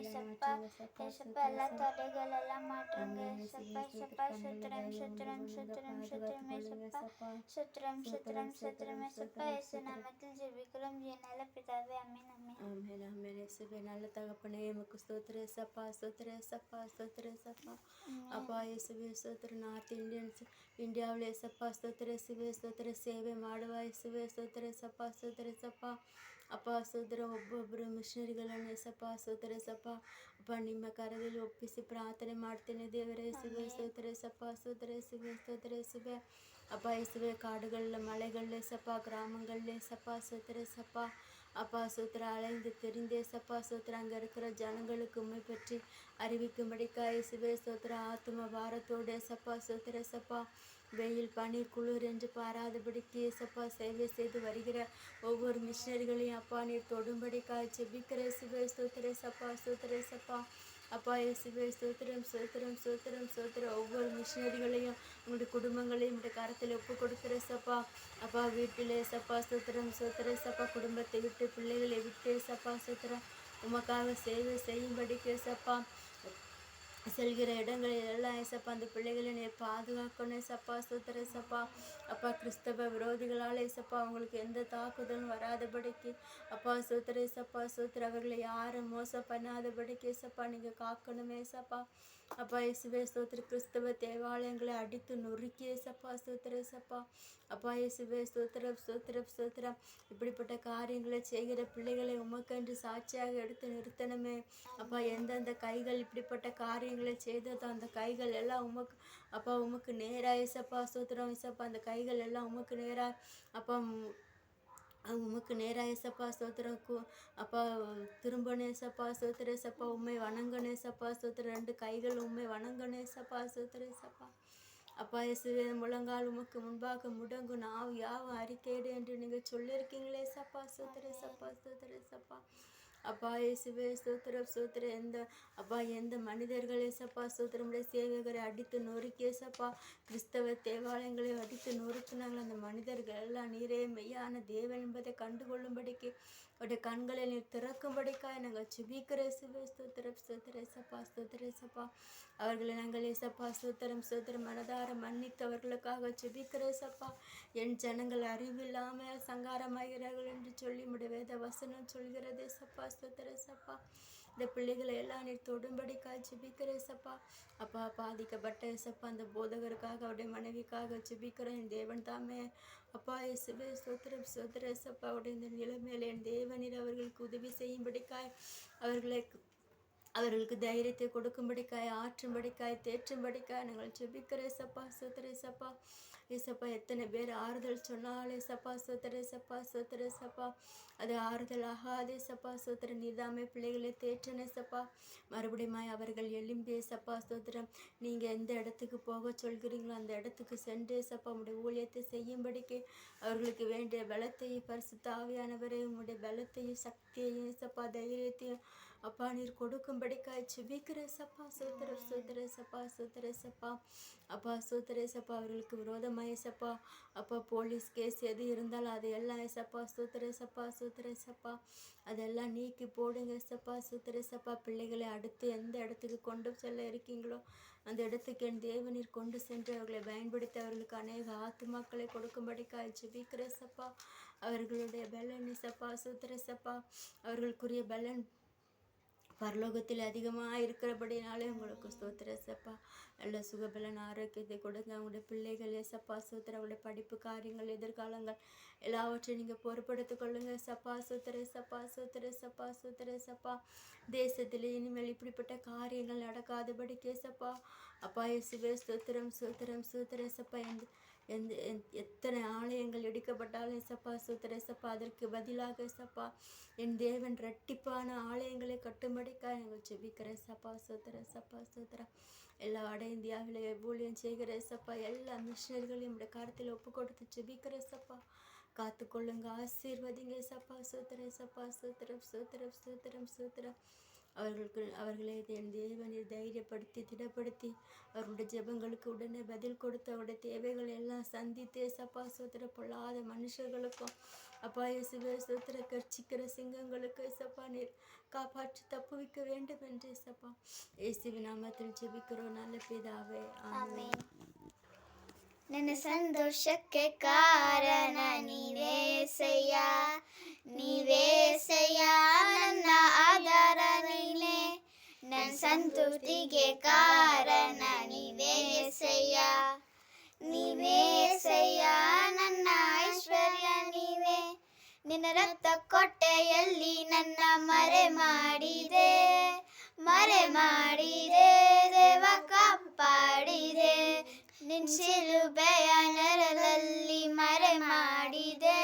ஏசப்பா எல்லா தடைகள் எல்லாம் மாற்றுங்க ஏசப்பா சுத்திரம் ஏசப்பா இயேசு நாமத்தில் ஜெபிக்கிறோம் நல்ல பிதாவே ஆமென் ஆமென் இயேசுவே நல்ல தகப்பனே உமக்கு ஸ்தோத்திரம் ஏசப்பா அப்பா இயேசுவே ஸ்தோத்திரம் நார்த் இந்தியன்ஸ் இந்தியாவில் ஏசப்பா ஸ்தோத்திரம் இயேசுவே ஸ்தோத்திரம் ಸೇವೆ ಮಾಡುವ இயேசுவே ஸ்தோத்திரம் ஏசப்பா ಅಪ್ಪ ಸೋದರ ಒಬ್ಬೊಬ್ಬರು ಮಿಷನರಿಗಳನ್ನು ಏಸಪ್ಪ ಸೋದರ ಏಸಪ್ಪ ಅಪ್ಪ ನಿಮ್ಮ ಕರದಲ್ಲಿ ಒಪ್ಪಿಸಿ ಪ್ರಾರ್ಥನೆ ಮಾಡ್ತೇನೆ ದೇವರೇ ಯೇಸುವೆ ಸ್ತೋತ್ರ ಏಸಪ್ಪ ಸೋದರ ಯೇಸುವೆ ಸ್ತೋತ್ರ ಯೇಸುವೆ அப்பா இயேசுவே காடுகளில் மலைகளில் ஏசப்பா கிராமங்களில் ஏசப்பா சோத்திர ஏசப்பா அப்பா சோத்திர அலைந்து தெரிந்து ஏசப்பா சோத்திர அங்கே இருக்கிற ஜனங்களுக்கு உண்மை பற்றி அறிவிக்கும்படிக்கா இயேசுவே சோத்திர ஆத்ம பாரத்தோடு ஏசப்பா சோத்திர ஏசப்பா வெயில் பனி குளிர் என்று பாராதபடிக்கு ஏசப்பா சேவை செய்து வருகிற ஒவ்வொரு மிஷினரிகளையும் அப்பா நீர் தொடும்படிக்கா ஜெபிக்கிற இயேசுவே ஸ்தோத்திர ஏசப்பா சோத்திர ஏசப்பா அப்பா இயேசுவே ஸ்தோத்திரம் ஒவ்வொரு மிஷினரிகளையும் உங்களுடைய குடும்பங்களையும் உங்களுடைய கரத்தில் ஒப்பு கொடுக்கிற சப்பா அப்பா வீட்டில் சப்பா ஸ்தோத்திரம் சப்பா குடும்பத்தை விட்டு பிள்ளைகளை விட்டு சப்பா ஸ்தோத்திரம் உமக்காக சேவை செய்யும்படிக்கு சப்பா செல்கிற இடங்களில் எல்லாம் ஏசப்பா அந்த பிள்ளைகளை நீர் பாதுகாக்கணும் ஏசப்பா ஸ்தோத்திர ஏசப்பா அப்பா கிறிஸ்தவ விரோதிகளால் ஏசப்பா அவங்களுக்கு எந்த தாக்குதலும் வராதபடிக்கு அப்பா ஸ்தோத்திர ஏசப்பா ஸ்தோத்திர அவர்களை யாரும் மோசம் பண்ணாதபடிக்கு ஏசப்பா நீங்கள் காக்கணுமே ஏசப்பா அப்பா இயேசுவே ஸ்தோத்திர கிறிஸ்தவ தேவாலயங்களை அடித்து நொறுக்கி ஏசப்பா ஸ்தோத்திர ஏசப்பா அப்பா இயேசுவே ஸ்தோத்திரம் இப்படிப்பட்ட காரியங்களை செய்கிற பிள்ளைகளை உமக்கென்று சாட்சியாக எடுத்து நிறுத்தணுமே அப்பா எந்தெந்த கைகள் இப்படிப்பட்ட காரியங்களை செய்ததோ அந்த கைகள் எல்லாம் உமக்கு நேராக ஏசப்பா ஸ்தோத்திரம் ஏசப்பா அந்த கைகள் எல்லாம் உமக்கு நேராக அப்பா உமக்கு நேராக ஏசப்பா ஸ்தோத்திரம் அப்பா திரும்பணும் ஏசப்பா ஸ்தோத்திர ஏசப்பா உண்மை வணங்கணும் ஏசப்பா ஸ்தோத்திரம் ரெண்டு கைகள் உண்மை வணங்கணும் ஏசப்பா ஸ்தோத்திர ஏசப்பா அப்பா இயேசுவே முழங்கால் உமக்கு முன்பாக முடங்கும் நாவு யாவும் அறிக்கையிடு என்று நீங்கள் சொல்லியிருக்கீங்களே ஏசப்பா ஸ்தோத்திர ஏசப்பா அப்பா இயேசுவே ஸ்தோத்திரம் எந்த மனிதர்கள் ஏசப்பா ஸ்தோத்திரமுடைய சேவகரை அடித்து நொறுக்கி ஏசப்பா கிறிஸ்தவ தேவாலயங்களை அடித்து நொறுக்குனாங்களே அந்த மனிதர்கள் எல்லாம் நீரே மெய்யான தேவன் என்பதை கண்டுகொள்ளும்படிக்கு அவருடைய கண்களை நீர் திறக்கும்படிக்காய் நாங்கள் சுபிக்கிற இயேசுவே ஸ்தோத்திர ஏசப்பா அவர்களை நாங்கள் ஏசப்பா ஸ்தோத்திரம் மனதார மன்னித்து அவர்களுக்காக சுபிக்கிற ஏசப்பா என் ஜனங்கள் அறிவில்லாமல் சங்காரமாகிறார்கள் என்று சொல்லி உம்முடைய வேத வசனம் சொல்கிறது ஏசப்பா ஸ்தோத்திர ஏசப்பா இந்த பிள்ளைகளை எல்லாம் நீர் தொடும்படிக்காக ஜெபிக்கிற ஏசப்பா அப்பா பாதிக்கப்பட்ட ஏசப்பா அந்த போதகருக்காக அவருடைய மனைவிக்காக ஜெபிக்கிற என் தேவன் தாமே அப்பா இயேசுவே ஸ்தோத்திர ஏசப்பா அவருடைய இந்த நிலைமையில என் தேவனில் அவர்களுக்கு உதவி செய்யும்படிக்காய் அவர்களை அவர்களுக்கு தைரியத்தை கொடுக்கும்படிக்காய், ஆற்றும்படிக்காய், தேற்றும்படிக்காய் நாங்கள் ஜெபிக்கிறேன் ஏசப்பா. ஸ்தோத்திரம் ஏசப்பா. ஏசப்பா, எத்தனை பேர் ஆறுதல் சொன்னாலே ஏசப்பா. ஸ்தோத்திரம் ஏசப்பா. ஸ்தோத்திரம் ஏசப்பா. அது ஆறுதல் ஆகாதே ஏசப்பா. ஸ்தோத்திரம். நீதாமே பிள்ளைகளை தேற்றனே ஏசப்பா. மறுபடியும் அவர்கள் எழும்பி ஏசப்பா. ஸ்தோத்திரம். நீங்கள் எந்த இடத்துக்கு போக சொல்கிறீங்களோ அந்த இடத்துக்கு சென்று ஏசப்பா உம்முடைய ஊழியத்தை செய்யும்படிக்கு அவர்களுக்கு வேண்டிய பலத்தையும் பரிசுத்த ஆவியானவரை உம்முடைய பலத்தையும் சக்தியையும் ஏசப்பா தைரியத்தையும் அப்பா நீர் கொடுக்கும்படிக்காய் ஜெபிக்கிறேன் ஏசப்பா. ஸ்தோத்திரம். ஸ்தோத்திரம் ஏசப்பா. ஸ்தோத்திரம் ஏசப்பா. அப்பா ஸ்தோத்திரம் ஏசப்பா. அவர்களுக்கு விரோதமாக ஏசப்பா அப்பா போலீஸ் கேஸ் எது இருந்தாலும் அது எல்லாம் ஏசப்பா. ஸ்தோத்திரம் ஏசப்பா. ஸ்தோத்திரம் ஏசப்பா. அதெல்லாம் நீக்கி போடுங்க ஏசப்பா. ஸ்தோத்திரம் ஏசப்பா. பிள்ளைகளை அடுத்து எந்த இடத்துக்கு கொண்டு செல்ல இருக்கீங்களோ அந்த இடத்துக்கு என் தேவநீர் கொண்டு சென்று அவர்களை பயன்படுத்தி அவர்களுக்கு அநேக ஆத்துமாக்களை கொடுக்கும்படிக்காய் ஜெபிக்கிறேன் ஏசப்பா. அவர்களுடைய பலன் ஏசப்பா. ஸ்தோத்திரம் ஏசப்பா. அவர்களுக்குரிய பலன் பரலோகத்தில் அதிகமாக இருக்கிறபடினாலே உங்களுக்கு ஸ்தோத்திரம் ஏசப்பா. நல்ல சுகபலன் ஆரோக்கியத்தை கொடுங்க. அவங்களுடைய பிள்ளைகள் ஏசப்பா. ஸ்தோத்திரம். அவங்களுடைய படிப்பு காரியங்கள் எதிர்காலங்கள் எல்லாவற்றையும் நீங்கள் பொறுப்படுத்திக் கொள்ளுங்க ஏசப்பா. ஸ்தோத்திரம் ஏசப்பா. ஸ்தோத்திரம் ஏசப்பா. ஸ்தோத்திரம் ஏசப்பா. தேசத்தில் இனிமேல் இப்படிப்பட்ட காரியங்கள் நடக்காதபடிக்கு ஏசப்பா. அப்பா இயேசுவே ஸ்தோத்திரம். ஸ்தோத்திரம். ஸ்தோத்திரம் ஏசப்பா. எத்தனை ஆலயங்கள் இடிக்கப்பட்டாலும் ஏசப்பா. ஸ்தோத்திரம் ஏசப்பா. அதற்கு பதிலாக ஏசப்பா என் தேவன் இரட்டிப்பான ஆலயங்களை கட்டும்படிக்காக நாங்கள் ஜெபிக்கிறேன் ஏசப்பா. ஸ்தோத்திரம் ஏசப்பா. ஸ்தோத்திரம். எல்லா வட இந்தியாவில் ஊழியம் செய்கிற ஏசப்பா எல்லா மிஷினர்களையும் நம்முடைய கருத்தில் ஒப்பு கொடுத்து ஜெபிக்கிறேன் ஏசப்பா. காத்துக்கொள்ளுங்க, ஆசீர்வதிங்க ஏசப்பா. ஸ்தோத்திரம் ஏசப்பா. ஸ்தோத்திரம். ஸ்தோத்திரம். ஸ்தோத்திரம். ஸ்தோத்திரம். அவர்களை என் தேவனை தைரியப்படுத்தி திடப்படுத்தி அவருடைய ஜெபங்களுக்கு உடனே பதில் கொடுத்து அவருடைய தேவைகள் எல்லாம் சந்தித்து ஏசப்பா. ஸ்தோத்திரம். பொல்லாத மனுஷர்களுக்கும் அப்பா இயேசுவே ஸ்தோத்திரம். கர்ச்சிக்கிற சிங்கங்களுக்கு ஏசப்பா நீர் காப்பாற்றி தப்புவிக்க வேண்டும் என்று ஏசப்பா இயேசுவின் நாமத்தில் ஜெபிக்கிறோம் நல்ல பிதாவே. ஆமென். ನನ್ನ ಸಂತೋಷಕ್ಕೆ ಕಾರಣ ನೀವೇಸಯ್ಯ, ನೀವೇಸಯ್ಯ ನನ್ನ ಆಧಾರ ನೀನೇ. ನನ್ನ ಸಂತೃಪ್ತಿಗೆ ಕಾರಣ ನೀವೇಸಯ್ಯ, ನೀವೇಸಯ್ಯ ನನ್ನ ಐಶ್ವರ್ಯ ನೀವೇ. ನಿನ್ನ ರಕ್ತ ಕೊಟ್ಟೆಯಲ್ಲಿ ನನ್ನ ಮರೆ ಮಾಡಿದೆ, ಮರೆ ಮಾಡಿದೆ ದೇವ ಕಾಪಾಡಿದೆ. ನಿನ್ನ ಶಿಲುಬೆಯ ನೆರಳಲ್ಲಿ ಮರೆ ಮಾಡಿದೆ,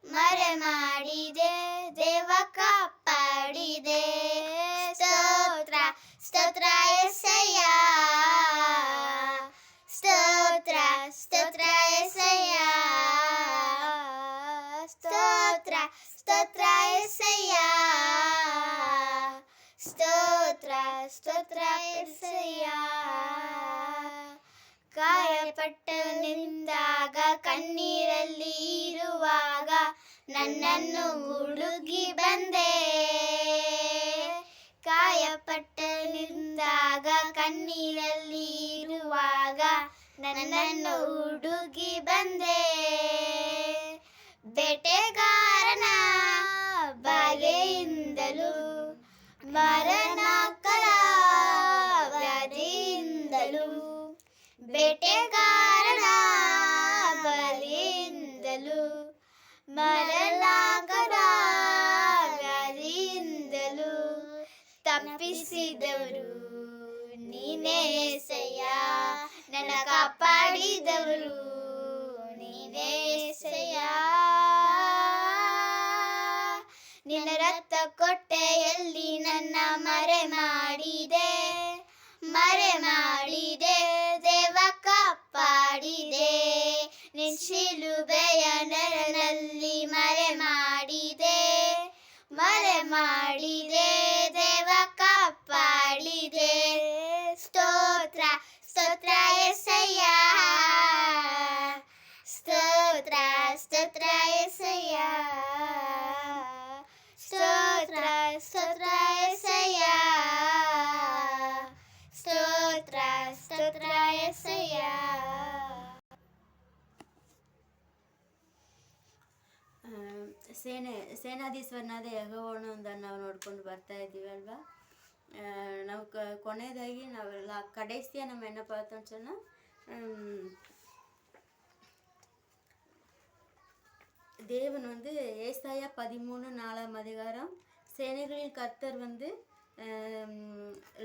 ಮರೆ ಮಾಡಿದೆ ದೇವ ಕಾಪಾಡಿದೆ. ಸ್ತೋತ್ರ ಸ್ತೋತ್ರ యేసయ్య, ಸ್ತೋತ್ರ ಸ್ತೋತ್ರ యేసయ్య, ಸ್ತೋತ್ರ ಸ್ತೋತ್ರ యేసయ్య, ಸ್ತೋತ್ರ ಸ್ತೋತ್ರ యేసయ్య. ಗಾಯಪಟ್ಟು ನಿಂತಾಗ ಕಣ್ಣೀರಲ್ಲಿ ಇರುವಾಗ ನನ್ನನ್ನು ಹುಡುಗಿ ಬಂದೆ. ಗಾಯಪಟ್ಟು ನಿಂತಾಗ ಕಣ್ಣೀರಲ್ಲಿ ಇರುವಾಗ ನನ್ನನ್ನು ಹುಡುಗಿ ಬಂದೆ. ಬೇಟೆಗಾರನ ಬಾಧೆಯಿಂದಲೂ ಮರಣಕರ ವ್ಯಾಧಿಯಿಂದಲೂ, ಬೇಟೆಗಾರನ ಬಲಿಯಿಂದಲೂ ಮರಣಕರ ವ್ಯಾಧಿಯಿಂದಲೂ ತಪ್ಪಿಸಿದವರು ನೀನೇ యేసయ్య, ನನ್ನ ಕಾಪಾಡಿದವರು ನೀನೇ యేసయ్ಯ. ನಿನ್ನ ರಕ್ತ ಕೊಟ್ಟೆಯಲ್ಲಿ ನನ್ನ ಮರೆ ಮಾಡಿದೆ, ಮರೆ ಮಾಡಿದೆ ದೇವ ಕಾಪಾಡಿದೆ. ನಿನ್ನ ಶಿಲುಬೆಯ ನೆರಳಲ್ಲಿ ಮರೆ ಮಾಡಿದೆ, ಮರೆ ಮಾಡಿದೆ ದೇವ ಕಾಪಾಡಿದೆ. ಸ್ತೋತ್ರ ಸ್ತೋತ್ರ యేసయ్య, ಸ್ತೋತ್ರ ಸ್ತೋತ್ರ యేసయ్య, ಸ್ತೋತ್ರ ಸ್ತೋತ್ರ యేసయ్య, ಸ್ತೋತ್ರ ಸ್ತೋತ್ರ యేసయ్య. ಸೇನಾಧೀಶ್ವರನಾದ ಯೆಹೋವನು ಅಂತ ನಾವು ನೋಡ್ಕೊಂಡು ಬರ್ತಾ ಇದ್ದೀವಿ ಅಲ್ವಾ. ನಾವು ಕೊನೆಯದಾಗಿ ನಾವೆಲ್ಲ கடைசியாக நம்ம என்ன பார்த்தோம்னு சொன்னால் தேவன் வந்து ஏசாயா 13:4 சேனைகளின் கர்த்தர் வந்து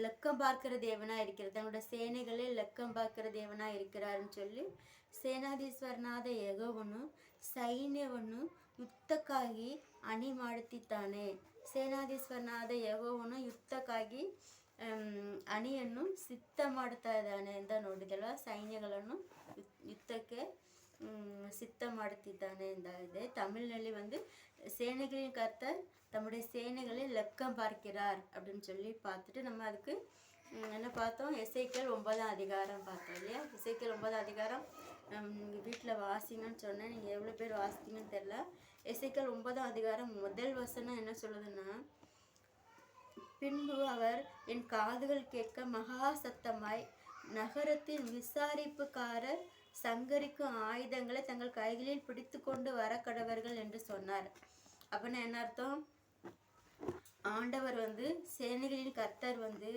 லக்கம் பார்க்கிற தேவனாக இருக்கிறார், தங்களோட சேனைகளே லக்கம் பார்க்கிற தேவனாக இருக்கிறாருன்னு சொல்லி ಸೇನಾಧೀಶ್ವರನಾದ ಯೆಹೋವನು ಸೈನ್ಯವನ್ನು ಯುದ್ಧಕ್ಕಾಗಿ ಅಣಿ ಮಾಡುತ್ತಿದ್ದಾನೆ. ಸೇನಾಧೀಶ್ವರನಾದ ಯೆಹೋವನು ಯುದ್ಧಕ್ಕಾಗಿ ಅಣಿಯನ್ನು ಸಿದ್ಧ ಮಾಡ್ತಾ ಇದ್ದಾನೆ ಅಂತ ನೋಡಿದಲ್ವ. ಸೈನ್ಯಗಳನ್ನು ಯುದ್ಧಕ್ಕೆ சித்த ಮಾಡುತ್ತಿದ್ದಾನೆ ಎಂದಾಗಿದೆ. தமிழ்ನಲ್ಲಿ வந்து சேனைகளின் கர்த்தர் தம்முடைய சேனைகளை லக்கம் பார்க்கிறார் அப்படின்னு சொல்லி பார்த்துட்டு நம்ம அதுக்கு என்ன பார்த்தோம், எசேக்கியேல் 9ஆம் அதிகாரம் பார்த்தோம் இல்லையா. எசேக்கியேல் 9ஆம் அதிகாரம் வீட்டில் வாசிங்கன்னு சொன்னேன், நீங்கள் எவ்வளோ பேர் வாசித்தீங்கன்னு தெரில. எசேக்கியேல் 9ஆம் அதிகாரம் முதல் வசனம் என்ன சொல்லுதுன்னா, பின்பு அவர் என் காதுகள் கேட்க மகா சத்தமாய் நகரத்தின் விசாரிப்புக்காரர் சங்கரிக்கும் ஆயுதங்களை தங்கள் கைகளில் பிடித்து கொண்டு வர கடவர்கள் என்று சொன்னார். அப்படின்னா என்ன அர்த்தம், ஆண்டவர் வந்து சேனைகளின் கர்த்தர் வந்து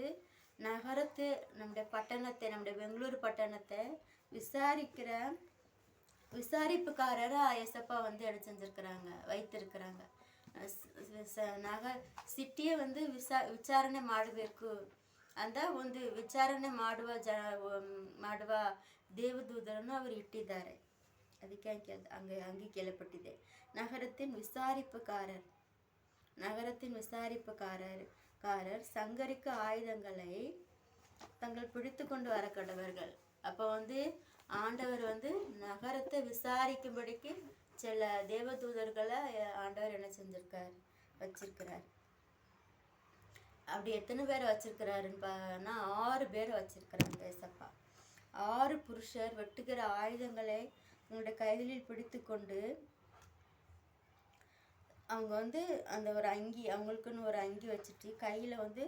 நகரத்து நம்முடைய பட்டணத்தை, நம்முடைய பெங்களூர் பட்டணத்தை விசாரிப்புக்காரராக ஏசப்பா வந்து எடுத்து செஞ்சுருக்கிறாங்க, வைத்திருக்கிறாங்க. ಸಿಟಿಯೇ ಒಂದು ವಿಚಾರಣೆ ಮಾಡಬೇಕು ಅಂತ ಒಂದು ವಿಚಾರಣೆ ಮಾಡುವ ದೇವದೂತರನ್ನು ಅವರು ಇಟ್ಟಿದ್ದಾರೆ. ಅದಕ್ಕೆ ಹಂಗೆ ಕೇಳಪಟ್ಟಿದೆ. நகரத்தின் விசாரிப்புக்காரர் சங்கரிக்க ஆயுதங்களை தங்கள் பிடித்து கொண்டு வர கடவர்கள். அப்போ வந்து ஆண்டவர் வந்து நகரத்தை விசாரிக்கும்படிக்கு சில தேவதூதர்களை ஆண்டவர் என்ன செஞ்சிருக்கார், வச்சிருக்கிறார். அப்படி எத்தனை பேர் வச்சிருக்கிறாருன்னா 6 பேரை வச்சிருக்கிறாங்க ஏசப்பா. 6 புருஷர் வெட்டுகிற ஆயுதங்களை உங்களுடைய கைகளில் பிடித்து கொண்டு, அவங்க வந்து அந்த ஒரு அங்கி, அவங்களுக்குன்னு ஒரு அங்கி வச்சுட்டு கையில் வந்து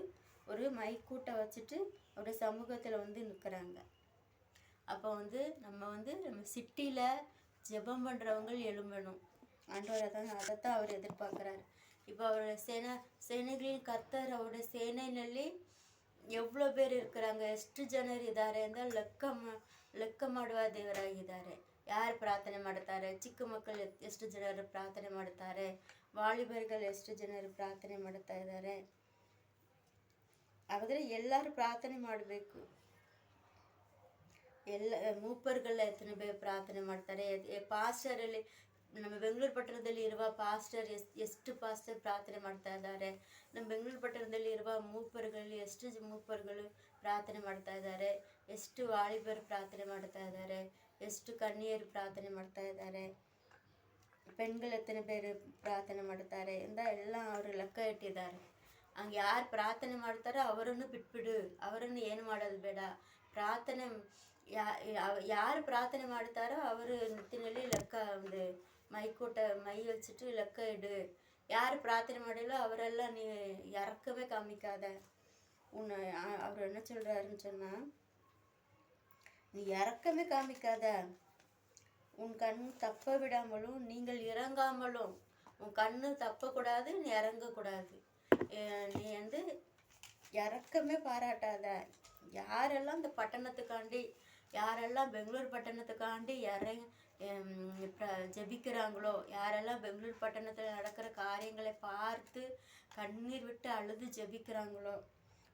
ஒரு மைக்கூட்டை வச்சுட்டு அவருடைய சமூகத்தில் வந்து நிற்கிறாங்க. அப்போ வந்து நம்ம சிட்டியில் ஜெபம் பண்ணுறவங்க எழும்பணும். ஆண்டவர் அதைத்தான் அவர் எதிர்பார்க்குறாரு. இப்போ அவருடைய ಸೇನೆகளின் ಕರ್ತರ್ ಅವருடைய ಸೇನೆಯಲ್ಲಿ ಎவ்வளೋ பேர் இருக்கிறாங்க, ಎಷ್ಟು ಜನರು ಇದ್ದಾರೆ ಅಂತ ಲೆಕ್ಕ ಮಾಡುವ ದೇವರಾಗಿದ್ದಾರೆ. ಯಾರು ಪ್ರಾರ್ಥನೆ ಮಾಡ್ತಾರೆ, ಚಿಕ್ಕ ಮಕ್ಕಳು ಎಷ್ಟು ಜನರು ಪ್ರಾರ್ಥನೆ ಮಾಡ್ತಾರೆ, ವಾಲಿಬರ್ಗಳು ಎಷ್ಟು ಜನರು ಪ್ರಾರ್ಥನೆ ಮಾಡ್ತಾ ಇದ್ದಾರೆ. ಹಾಗಾದರೆ ಎಲ್ಲರೂ ಪ್ರಾರ್ಥನೆ ಮಾಡಬೇಕು. ಮೂಪರ್ಗಳ ಎತ್ತನೆ ಬೇಗ ಪ್ರಾರ್ಥನೆ ಮಾಡ್ತಾರೆ. ಪಾಸ್ಟರಲ್ಲಿ ನಮ್ಮ ಬೆಂಗಳೂರು ಪಟ್ಟಣದಲ್ಲಿ ಇರುವ ಪಾಸ್ಟರ್ ಎಷ್ಟು ಪಾಸ್ಟರ್ ಪ್ರಾರ್ಥನೆ ಮಾಡ್ತಾ ಇದ್ದಾರೆ, ನಮ್ಮ ಬೆಂಗಳೂರು ಪಟ್ಟಣದಲ್ಲಿ ಇರುವ ಮೂಪರ್ಗಳಲ್ಲಿ ಎಷ್ಟು ಮೂಪರ್ಗಳು ಪ್ರಾರ್ಥನೆ ಮಾಡ್ತಾ ಇದ್ದಾರೆ, ಎಷ್ಟು ವಾಲಿಬರ್ ಪ್ರಾರ್ಥನೆ ಮಾಡ್ತಾ ಇದ್ದಾರೆ, ಎಷ್ಟು ಕನ್ಯೆಯರು ಪ್ರಾರ್ಥನೆ ಮಾಡ್ತಾ ಇದ್ದಾರೆ, பெண்கள் எத்தனை பேர் ಪ್ರಾರ್ಥನೆ ಮಾಡ್ತಾರೆ ಅಂತ ಎಲ್ಲ ಅವರು ಲೆಕ್ಕ ಇಟ್ಟಿದ್ದಾರೆ. ಹಂಗೆ ಯಾರು ಪ್ರಾರ್ಥನೆ ಮಾಡ್ತಾರೋ ಅವರನ್ನು ಬಿಟ್ಬಿಡು, ಅವರನ್ನು ಏನು ಮಾಡೋದು ಬೇಡ. ಪ್ರಾರ್ಥನೆ ಯಾರು ಪ್ರಾರ್ಥನೆ ಮಾಡ್ತಾರೋ ಅವರು ನೆತ್ತಿನಲ್ಲಿ ಲೆಕ್ಕ ಒಂದು ಮೈ வச்சுட்டு ಲೆಕ್ಕ இடு. யார் பிரார்த்தனை ಮಾಡலோ அவரெல்லாம் நீ இறக்கவே காமிக்காத. அவர் என்ன சொல்கிறாருன்னு சொன்னால், நீ இறக்கமே காமிக்காத, உன் கண் தப்ப விடாமலும் நீங்கள் இறங்காமலும், உன் கண்ணு தப்பக்கூடாது, நீ இறங்கக்கூடாது. நீ வந்து இறக்கமே பாராட்டாத. யாரெல்லாம் இந்த பட்டணத்துக்காண்டி, யாரெல்லாம் பெங்களூர் பட்டணத்துக்காண்டி ஜெபிக்கிறாங்களோ, யாரெல்லாம் பெங்களூர் பட்டணத்தில் நடக்கிற காரியங்களை பார்த்து கண்ணீர் விட்டு அழுது ஜெபிக்கிறாங்களோ,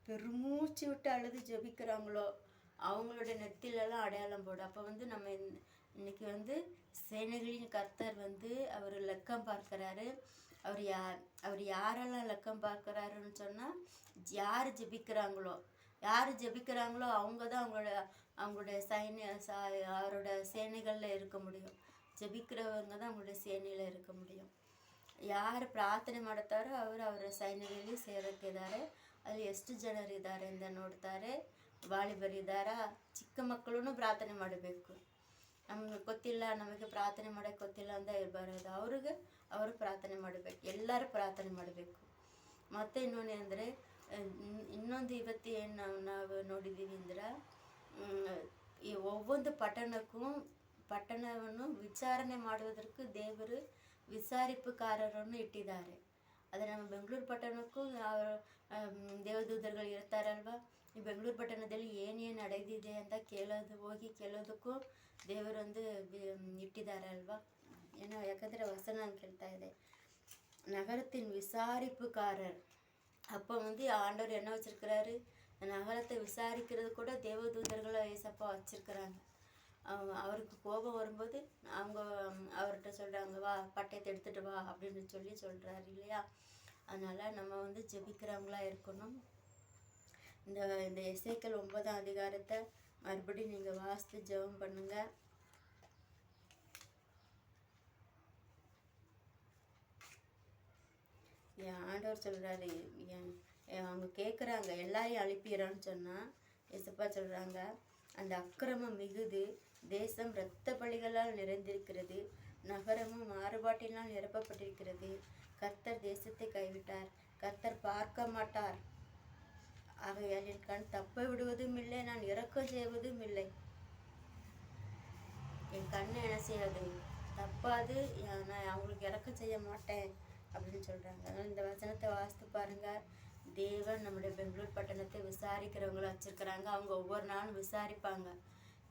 பெருமூச்சு விட்டு அழுது ஜெபிக்கிறாங்களோ, அவங்களுடைய நெத்திலெல்லாம் அடையாளம் போடும். அப்போ வந்து நம்ம இன்னைக்கு வந்து சேனைகளின் கர்த்தர் வந்து அவர் லக்கம் பார்க்குறாரு. அவர் யாரெல்லாம் லக்கம் பார்க்குறாருன்னு சொன்னால், யார் ஜெபிக்கிறாங்களோ அவங்க தான் அவங்களுடைய அவரோட சேனைகளில் இருக்க முடியும். ஜெபிக்கிறவங்க தான் அவங்களுடைய சேனையில் இருக்க முடியும். ಯಾರು ಪ್ರಾರ್ಥನೆ ಮಾಡ್ತಾರೋ ಅವರು ಅವರ ಸೈನ್ಯದಲ್ಲಿ ಸೇರುತ್ತಿದ್ದಾರೆ. ಅಲ್ಲಿ ಎಷ್ಟು ಜನರು ಇದ್ದಾರೆ ಅಂತ ನೋಡ್ತಾರೆ. ವಾಲಿಬರಿದ್ದಾರಾ, ಚಿಕ್ಕ ಮಕ್ಕಳು ಪ್ರಾರ್ಥನೆ ಮಾಡಬೇಕು. ನಮಗೆ ಗೊತ್ತಿಲ್ಲ, ನಮಗೆ ಪ್ರಾರ್ಥನೆ ಮಾಡೋಕ್ಕೆ ಗೊತ್ತಿಲ್ಲ ಅಂತ ಇರಬಾರದು. ಅವರು ಪ್ರಾರ್ಥನೆ ಮಾಡಬೇಕು, ಎಲ್ಲರೂ ಪ್ರಾರ್ಥನೆ ಮಾಡಬೇಕು. ಮತ್ತು ಇನ್ನೊಂದು ಅಂದರೆ, ಇನ್ನೊಂದು ಇವತ್ತು ಏನು ನಾವು ನೋಡಿದ್ದೀವಿ ಅಂದ್ರೆ, ಈ ಒவ்வொಂದು ಪಟ್ಟಣವನ್ನು ವಿಚಾರಣೆ ಮಾಡುವುದಕ್ಕೂ ದೇವರು ವಿಚಾರಿಪುಕಾರರನ್ನು ಇಟ್ಟಿದ್ದಾರೆ. ಆದರೆ ನಮ್ಮ ಬೆಂಗಳೂರು ಪಟ್ಟಣಕ್ಕೂ ದೇವದೂತರುಗಳು ಇರ್ತಾರಲ್ವ. ಈ ಬೆಂಗಳೂರು ಪಟ್ಟಣದಲ್ಲಿ ಏನೇನು ನಡೆದಿದೆ ಅಂತ ಹೋಗಿ ಕೇಳೋದಕ್ಕೂ ದೇವರೊಂದು ಇಟ್ಟಿದ್ದಾರೆ ಅಲ್ವಾ. ಏನೋ ಯಾಕಂದರೆ ವಸನ ಕೇಳ್ತಾ ಇದೆ, ನಗರத்தின் விசாரிப்புக்காரர் அப்போ வந்து ஆண்டவர் என்ன வச்சிருக்கிறாரு, நகரத்தை விசாரிக்கிறது கூட தேவதூதர்களை ஏசப்பா வச்சிருக்கிறாங்க. அவருக்கு கோபம் வரும்போது அவங்க அவர்கிட்ட சொல்கிறாங்க, வா பட்டயத்தை எடுத்துகிட்டு வா அப்படின்னு சொல்கிறாரு இல்லையா. அதனால் நம்ம வந்து ஜெபிக்கிறவங்களா இருக்கணும். இந்த இந்த எசேக்கியேல் 9ஆம் அதிகாரத்தை மறுபடியும் நீங்கள் வாசித்து ஜெபம் பண்ணுங்கள். என் ஆண்டவர் சொல்கிறாரு, அவங்க கேட்குறாங்க எல்லாரையும் அனுப்பிடுறான்னு சொன்னால் ஏசப்பா சொல்கிறாங்க, அந்த அக்கிரமம் மிகுது, தேசம் இரத்த பலிகளால் நிறைந்திருக்கிறது, நகரமும் மாறுபாட்டினால் நிரப்பப்பட்டிருக்கிறது. கர்த்தர் தேசத்தை கைவிட்டார், கர்த்தர் பார்க்க மாட்டார். ஆகையால் என் கண் தப்ப விடுவதும் இல்லை, நான் இரக்கம் செய்வதும் இல்லை. என் கண்ணை என்ன செய்யாது, தப்பாது, நான் அவங்களுக்கு இறக்கம் செய்ய மாட்டேன் அப்படின்னு சொல்கிறாங்க. அதனால் இந்த வசனத்தை வாசித்து பாருங்கள். தேவன் நம்முடைய பெங்களூர் பட்டணத்தை விசாரிக்கிறவங்கள வச்சுருக்கிறாங்க. அவங்க ஒவ்வொரு நாளும் விசாரிப்பாங்க.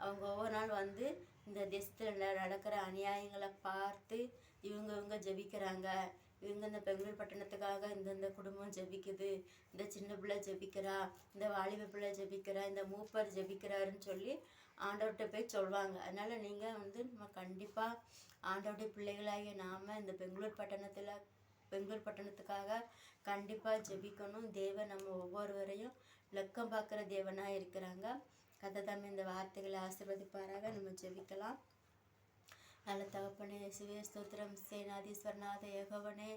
அவங்க ஒவ்வொரு நாள் வந்து இந்த தேசத்தில் நடக்கிற அநியாயங்களை பார்த்து இவங்க ஜெபிக்கிறாங்க. இவங்க இந்த பெங்களூர் பட்டணத்துக்காக இந்தந்த குடும்பம் ஜெபிக்குது, இந்த சின்ன பிள்ளை ஜெபிக்கிறா, இந்த வாலிப பிள்ளை ஜெபிக்கிறா, இந்த மூப்பர் ஜெபிக்கிறாருன்னு சொல்லி ஆண்டவர்கிட்ட போய் சொல்லுவாங்க. அதனால் நீங்கள் வந்து நம்ம கண்டிப்பாக ஆண்டவருடைய பிள்ளைகளாகிய நாம் இந்த பெங்களூர் பட்டணத்துக்காக கண்டிப்பாக ஜெபிக்கணும். தேவன் நம்ம ஒவ்வொருவரையும் லக்கம் பார்க்குற தேவனாக இருக்கிறாங்க. கதை தாமே இந்த வார்த்தைகளை ஆசீர்வதிப்பாராக. நம்ம ஜெபிக்கலாம். நல்ல தகப்பனே, இயேசுவே ಸ್ತೋತ್ರಂ, ಸೇನಾಧೀಶ್ವರನಾದ ಯೆಹೋವನೇ,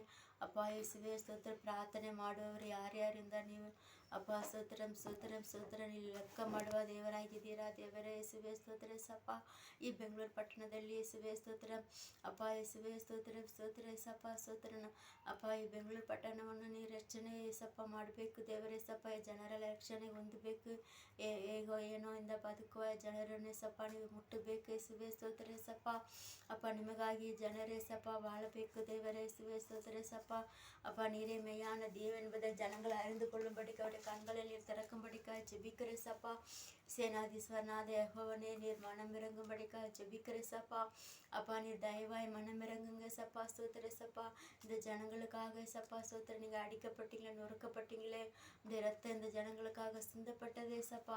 ಅಪ್ಪ ಯೇಸುವೆ ಸ್ತೋತ್ರ. ಪ್ರಾರ್ಥನೆ ಮಾಡುವವರು ಯಾರ್ಯಾರಿಂದ ನೀವು ಅಪ್ಪ ಸ್ತೋತ್ರ ನೀವು ಲೆಕ್ಕ ಮಾಡುವ ದೇವರಾಗಿದ್ದೀರಾ. ದೇವರೇ ಯೇಸುವೆ ಸ್ತೋತ್ರ ಸಪ್ಪ. ಈ ಬೆಂಗಳೂರು ಪಟ್ಟಣದಲ್ಲಿ ಯೇಸುವೆ ಸ್ತೋತ್ರ ಅಪ್ಪ, ಯೇಸುವೆ ಸ್ತೋತ್ರ ಸಪ್ಪ ಸ್ತೋತ್ರನ ಅಪ್ಪ. ಈ ಬೆಂಗಳೂರು ಪಟ್ಟಣವನ್ನು ನೀವು ರಕ್ಷಣೆ ಸಪ್ಪ ಮಾಡಬೇಕು ದೇವರೇ ಸಪ್ಪ. ಜನರ ರಕ್ಷಣೆ ಹೊಂದಬೇಕು, ಹೇಗೋ ಏನೋ ಇಂದ ಬದುಕುವ ಜನರನ್ನೇ ಸಪ್ಪ ನೀವು ಮುಟ್ಟಬೇಕು ಯೇಸುವೆ ಸ್ತೋತ್ರ ಸಪ್ಪ. ಅಪ್ಪ ನಿಮಗಾಗಿ ಜನರೇ ಸಪ್ಪ வாழಬೇಕು தேவரே ಯೇಸುವೆ ಸ್ತೋತ್ರ ಸಪ್ಪ. அப்பா நீரே மெய்யான தேவன் என்பதை ஜனங்கள் அறிந்து கொள்ளும்படிக்கு அவருடைய கண்களை நீர் திறக்கும்படிக்காக ஜெபிக்கிறேன் சப்பா. சேனாதீஸ்வரனாத யெகோவனே, நீர் மனம் இறங்கும்படிக்காக ஜெபிக்கிறேன் சப்பா. அப்பா நீர் தயவாய் மனம் இறங்குங்க சப்பா. ஸ்தோத்திர சப்பா. இந்த ஜனங்களுக்காக சப்பா ஸ்தோத்திர. நீங்கள் அடிக்கப்பட்டீங்களே, நொறுக்கப்பட்டீங்களே, இந்த ரத்தம் இந்த ஜனங்களுக்காக சிந்தப்பட்டதே சப்பா.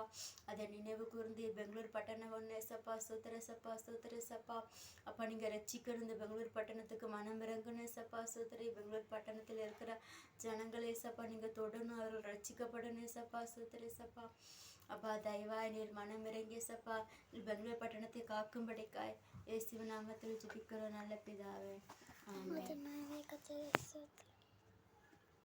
அதை நினைவு கூர்ந்து பெங்களூர் பட்டணம் ஒன்று சப்பா. ஸ்தோத்திர சப்பா ஸ்தோத்திர சப்பா. அப்பா நீங்கள் ரட்சிக்கணும், இந்த பெங்களூர் பட்டணத்துக்கு மனம் இறங்கணும் சப்பா. ஸ்தோத்திர. பெங்களூர் பட்டணத்தில் இருக்கிற ஜனங்களே சப்பா நீங்கள் தொடணும், அவர்கள் ரட்சிக்கப்படணும் சப்பா. ஸ்தோத்திர சப்பா. அப்பா தயவாய் நீர் மனம் இறங்கிய சப்பா. பெங்களூர் பட்டணத்தை காக்கும்படிக்காய் இயேசுவின் நாமத்தில் ஜெபிக்கிறோம் நல்ல பிதாவே. ஆமென்.